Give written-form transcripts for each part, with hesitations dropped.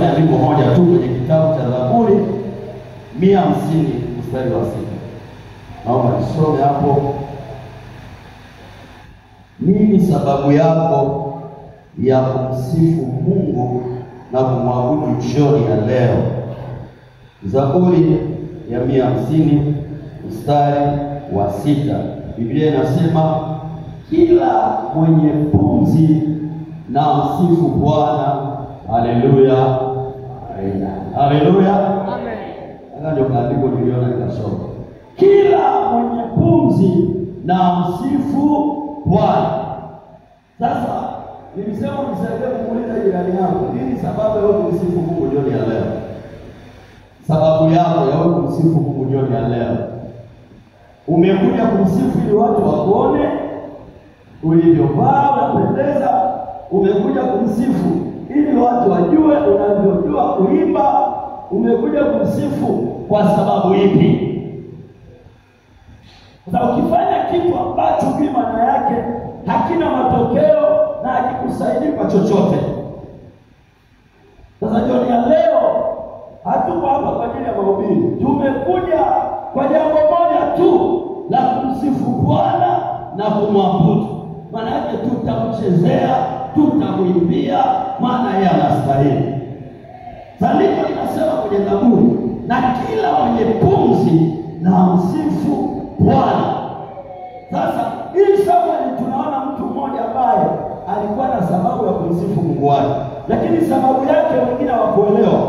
andiko moja tu kwenye kitabu cha Zaburi 150 mstari wa 6. Naomba nisome hapo. Nini sababu yako ya kumsifu Mungu na kumwabudu jioni ya leo? Zaburi ya 150 mstari wa 6. Biblia inasema kila mwenye pumzi na msifu Bwana. Haleluya. Amen. Haleluya. Amen. Hata ndio kaandiko niliona nikasoma. Kila mwenye pumzi na msifu Bwana. Sasa nilisema nisaidie kumuuliza jirani yangu, nini sababu ya wewe kumsifu Mungu jioni ya leo? Sababu yako ya wewe kumsifu Mungu jioni ya leo. Umekuja kumsifu ili watu wakuone ulivyovaa unapendeza? Umekuja kumsifu ili watu wajue unavyojua kuimba? Umekuja kumsifu kwa sababu ipi? Sasa ukifanya kitu ambacho kwa maana yake hakina matokeo na hakikusaidii kwa chochote. Sasa jioni ya leo hatuko hapa kwa ajili ya mahubiri. Tumekuja kwa jambo moja tu la kumsifu Bwana na kumwabudu. Maana yake tutamchezea, tutamwimbia, maana yeye anastahili. Andiko linasema kwenye Zaburi, na kila mwenye pumzi na msifu Bwana. Sasa hii Samueli tunaona mtu mmoja ambaye alikuwa na sababu ya kumsifu Mungu wake, lakini sababu yake wengine hawakuelewa.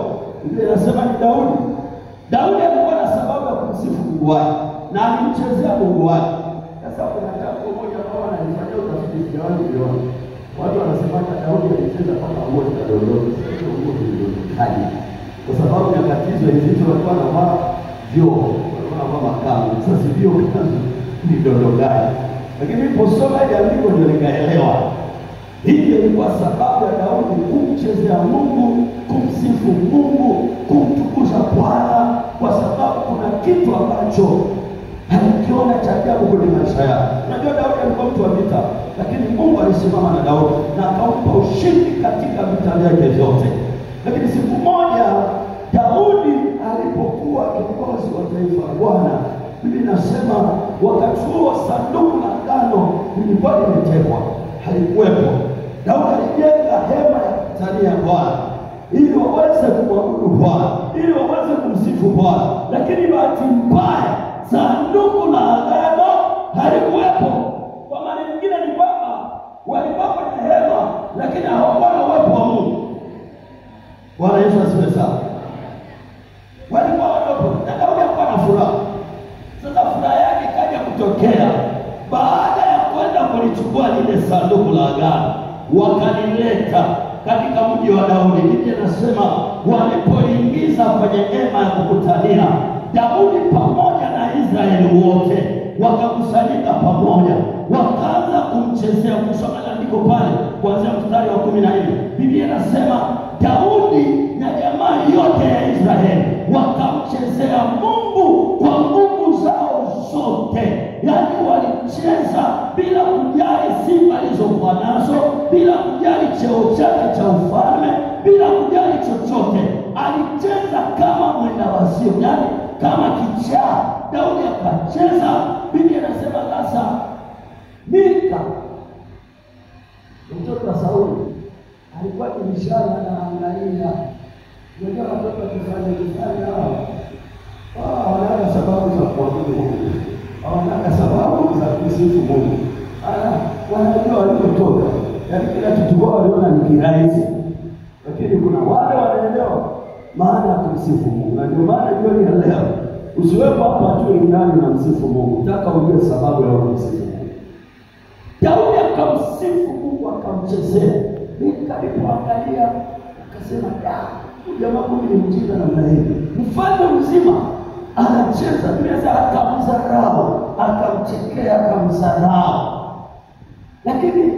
Biblia inasema ni Daudi. Daudi alikuwa na sababu ya kumsifu Mungu wake na alimchezea Mungu wake. Sasa kuna jambo moja ambalo wanalifanya utafiti sijawahi kuona. Watu wanasema Daudi alicheza kama nguo za dondoo. Sio nguo zilizokaje. Kwa sababu nyakati hizo walikuwa wanavaa vyoo, walikuwa wanavaa makamu. Sasa vyoo ni dondoo gani? Lakini niliposoma ile andiko ndio nikaelewa. Hii ilikuwa sababu ya Daudi kumchezea Mungu, kumsifu Mungu, kumtukuza Bwana, kwa sababu kuna kitu ambacho alikiona cha ajabu kwenye maisha yake. Unajua Daudi alikuwa mtu wa vita, lakini Mungu alisimama na Daudi na akampa ushindi katika vita vyake vyote. Lakini siku moja Daudi alipokuwa kiongozi wa taifa la Bwana, Biblia inasema wakati huo sanduku la agano lilikuwa limetekwa, halikuwepo. Daudi alijenga hema ya kutania Bwana ili waweze kumwabudu Bwana, ili waweze kumsifu Bwana. Lakini bahati mbaya sanduku la agano halikuwepo. Kwa maana nyingine ni kwamba walikuwa kwenye hema lakini hawakuwa na uwepo wa Mungu. Bwana Yesu asifiwe sana. Walikuwa wadogo na Daudi alikuwa na furaha. Sasa furaha yake ikaja kutokea baada ya kwenda kulichukua lile sanduku la agano, wakalileta katika mji wa Daudi. Biblia inasema walipoingiza kwenye hema ya kukutania, Daudi pamoja na Israeli wote wakakusanyika pamoja, wakaanza kumchezea. Kusoma andiko pale kuanzia mstari wa 14. Biblia inasema Daudi na jamaa yote ya Israeli wakamchezea Mungu kwa nguvu zao zote. Yaani walicheza bila kujali sifa alizokuwa nazo, bila kujali cheo chake cha ufalme, bila kujali chochote. Alicheza kama mwenda wazimu, yaani kama kichaa. Daudi akacheza. Biblia inasema sasa Mika mtoto wa Sauli alikuwa kimshana na angalia. Ndio watoto wakifanya hao. Wana sababu za kuabudu Mungu. Wana sababu za kusifu Mungu. Wanajua walipotoka. Yaani kila kitu wao waliona ni kirahisi. Lakini kuna wale wanaelewa maana ya kumsifu Mungu. Na ndio maana jioni ya leo usiwepo hapa tu ndani na msifu Mungu. Nataka ujue sababu ya kumsifu Mungu. Daudi akamsifu Mungu, akamchezea. Nilipoangalia akasema, jamaa huyu ni mjinga namna hii. Mfalme mzima anacheza, bila akamdharau, akamchekea, akamdharau. Lakini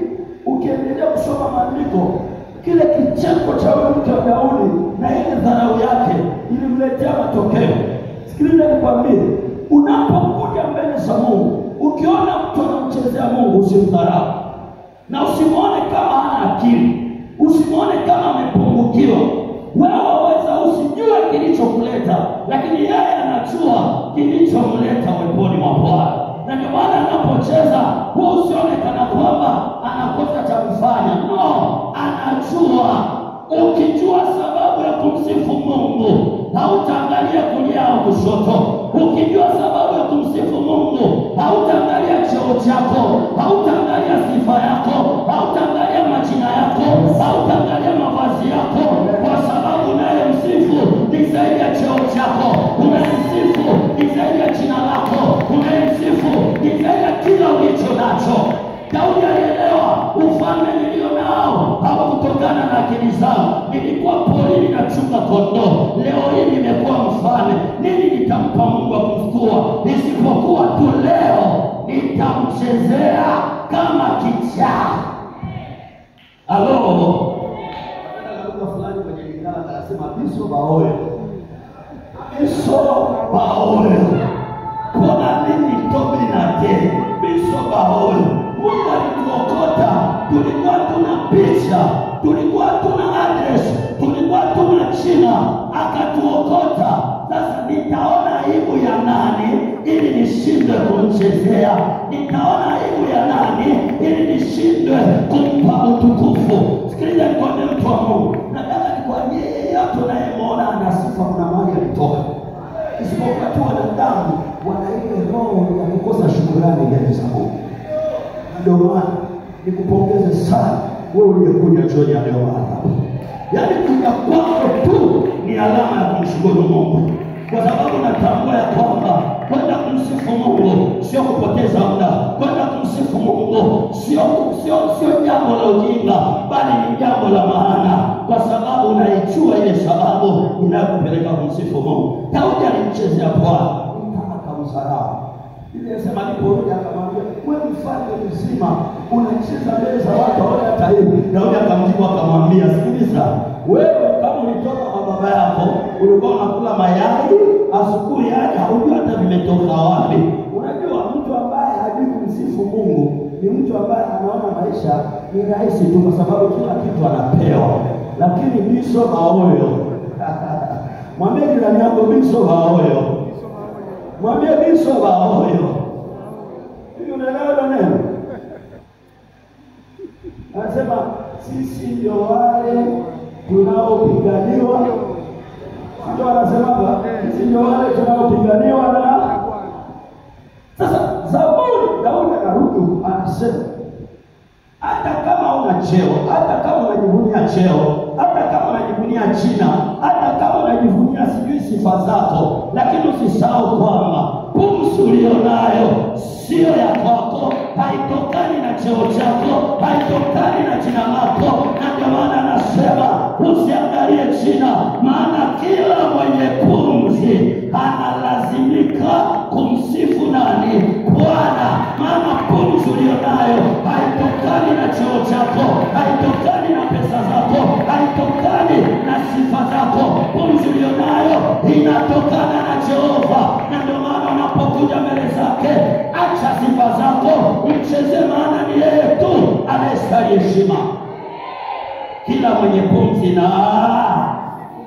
ukiendelea kusoma maandiko, kile kicheko cha mke wa Daudi na ile dharau yake ilimletea matokeo. Sikiliza nikwambie, unapokuja mbele za Mungu, ukiona mtu anamchezea Mungu, usimdharau. Na usimuone kama hana akili, usimuone kama amepungukiwa. Wewe lakini yeye anajua kilichomleta uweponi mwa Bwana. Na ndio maana anapocheza usione kana kwamba anakosa cha kufanya. No, anajua. Ukijua sababu ya kumsifu Mungu, hautaangalia kulia au kushoto. Ukijua sababu ya kumsifu Mungu, hautaangalia cheo chako, hautaangalia sifa yako, hautaangalia majina yako, hautaangalia mavazi yako, kwa sababu naye msifu ni zaidi ya cheo chako. Unamsifu ni zaidi ya jina lako. Unamsifu ni zaidi ya kila ulicho nacho. Daudi alielewa, ufalme nilio nao haukutokana na akili zangu. Nilikuwa porini nachunga kondoo, leo hii nimekuwa mfalme. Nini nitampa Mungu wa kumshukuru isipokuwa tu leo nitamchezea kama kichaa. Halo, nataka fulani kwenye lingala anasema biso baoyo. Biso baoyo. Kuna nini tobi na te? Biso baoyo. Mungu alituokota, tulikuwa tuna picha, tulikuwa tuna address, tulikuwa tuna jina, akatuokota. Sasa nitaona aibu ya nani ili nishindwe kumchezea? Nitaona aibu ya nani ili nishindwe kumpa utukufu? Sikiliza nikwambie mtu wa Mungu, nataka nikwambie yeyote unayemwona ana sifa kuna mahali alitoka. Isipokuwa tu wanadamu wana ile roho ya kukosa shukrani mbele za Mungu. Ndio maana nikupongeze sana wewe uliyekuja jioni ya leo hapa. Yaani kuja kwako tu ni alama ya kumshukuru Mungu, kwa sababu natambua ya kwamba kwenda kumsifu Mungu sio kupoteza muda. Kwenda kumsifu Mungu sio jambo la ujinga, bali ni jambo la maana, kwa sababu unaijua ile sababu inayokupeleka kumsifu Mungu. Daudi alimchezea Bwana, akamsahau. Biblia inasema aliporudi akamwambia, wewe mfalme mzima unacheza mbele za watu wale hata hivi. Daudi akamjibu akamwambia, sikiliza, wewe kama ulitoka kwa baba yako, ulikuwa unakula mayai asubuhi hadi hujui hata vimetoka wapi. Unajua mtu ambaye hajui kumsifu Mungu ni mtu ambaye anaona maisha ni rahisi tu, kwa sababu kila kitu anapewa. Lakini biso baoyo. Mwambie jirani yako biso baoyo. Mwambie biso baoyo. Hiyo unaelewa neno? Anasema sisi ndio wale tunaopiganiwa. Ndio anasema sisi ndio wale tunaopiganiwa na. Sasa Zaburi, Daudi anarudi anasema, hata kama una cheo, hata kama unajivunia cheo, hata kama unajivunia jina, hata kama unajivunia sijui sifa zako, lakini usisahau kwamba pumzi ulionayo sio ya kwako, haitokani na cheo chako, haitokani na jina lako. Na ndio maana anasema usiangalie jina, maana kila mwenye pumzi analazimika kumsifu nani? Bwana. Maana pumzi ulionayo haitokani na cheo chako, haitokani na pesa zako, haitokani na sifa zako. Pumzi ulionayo inatokana na Jehova. Na ndio maana unapokuja mbele zake, acha sifa zako, mcheze, maana ni yeye tu anayestahili heshima. Kila mwenye pumzi na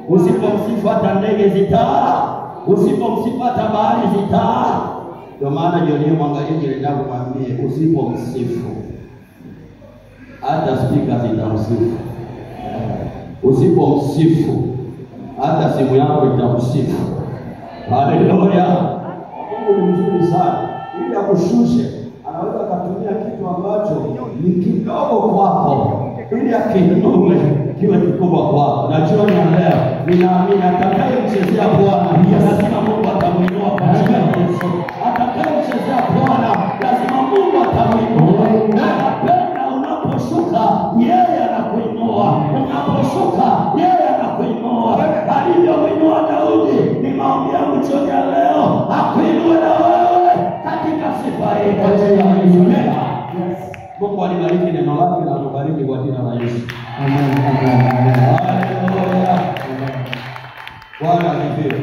usipomsifu hata ndege zitaa, usipomsifu hata bahari zitaa. Ndio maana jioni mwangalie jirani yako, mwambie usipomsifu hata spika zitamsifu. Usipomsifu hata simu yako itamsifu. Haleluya. Mungu ni mzuri sana. Ili akushushe, anaweza kutumia kitu ambacho ni kidogo kwako ili akiinue kiwe kikubwa kwako. Na jioni ya leo ninaamini atakayemchezea Bwana lazima Mungu atamuinua kwa jina la Yesu. Atakayemchezea Bwana lazima Mungu atamuinua. Napenda unaposhuka yeye anakuinua, unaposhuka yeye anakuinua. Alivyomuinua Daudi, ni maombi yangu jioni ya leo akuinue na wewe katika sifa hii kwa jina la Yesu. Mungu alibariki neno lake na kubariki kwa jina la Yesu. Amen. Amen. Haleluya. Bwana asifiwe.